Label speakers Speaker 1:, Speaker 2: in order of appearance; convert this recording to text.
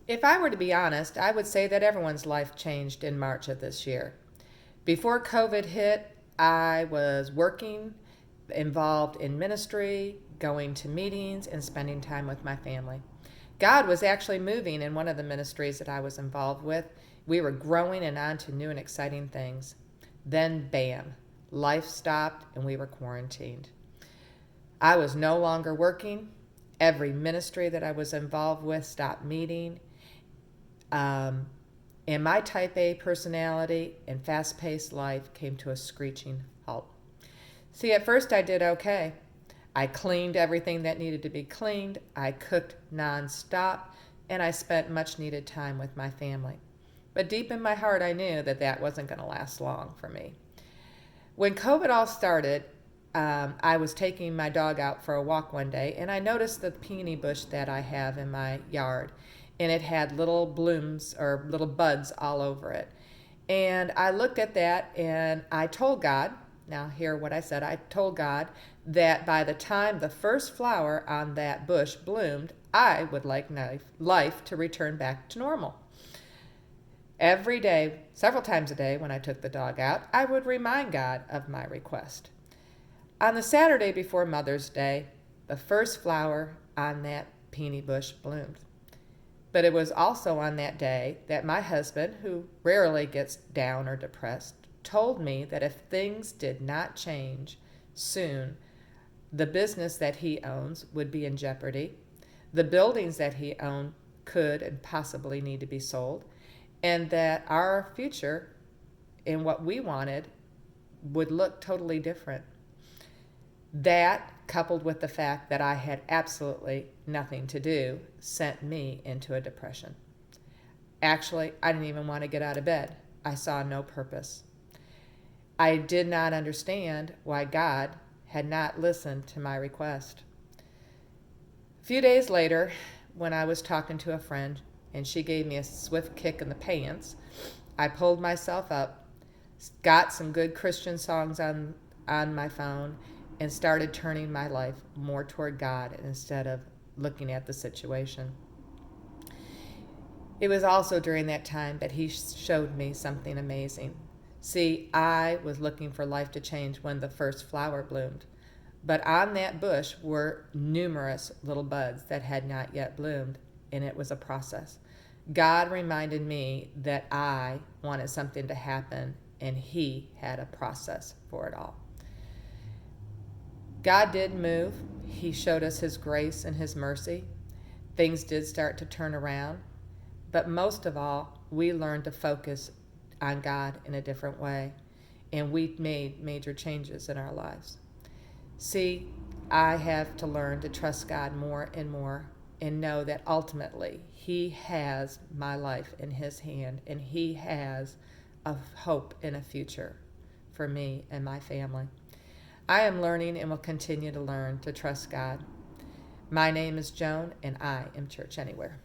Speaker 1: If I were to be honest, I would say that everyone's life changed in March of this year. Before COVID hit, I was working, involved in ministry, going to meetings, and spending time with my family. God was actually moving in one of the ministries that I was involved with. We were growing and on to new and exciting things. Then, bam, life stopped and we were quarantined. I was no longer working. Every ministry that I was involved with stopped meeting. And my type A personality and fast paced life came to a screeching halt. See, at first I did okay. I cleaned everything that needed to be cleaned, I cooked nonstop, and I spent much needed time with my family. But deep in my heart, I knew that that wasn't going to last long for me. When COVID all started, I was taking my dog out for a walk one day, and I noticed the peony bush that I have in my yard, and it had little blooms or little buds all over it. And I looked at that and I told God, now hear what I said, I told God that by the time the first flower on that bush bloomed, I would like life to return back to normal. Every day, several times a day when I took the dog out, I would remind God of my request. On the Saturday before Mother's Day, the first flower on that peony bush bloomed. But it was also on that day that my husband, who rarely gets down or depressed, told me that if things did not change soon, the business that he owns would be in jeopardy, the buildings that he owned could and possibly need to be sold, and that our future and what we wanted would look totally different. That, coupled with the fact that I had absolutely nothing to do, sent me into a depression. Actually, I didn't even want to get out of bed. I saw no purpose. I did not understand why God had not listened to my request. A few days later, when I was talking to a friend and she gave me a swift kick in the pants, I pulled myself up, got some good Christian songs on my phone, and started turning my life more toward God instead of looking at the situation. It was also during that time that he showed me something amazing. See, I was looking for life to change when the first flower bloomed, but on that bush were numerous little buds that had not yet bloomed, and it was a process. God reminded me that I wanted something to happen, and he had a process for it all. God did move. He showed us his grace and his mercy. Things did start to turn around. But most of all, we learned to focus on God in a different way. And we made major changes in our lives. See, I have to learn to trust God more and more and know that ultimately he has my life in his hand and he has a hope and a future for me and my family. I am learning and will continue to learn to trust God. My name is Joan, and I am Church Anywhere.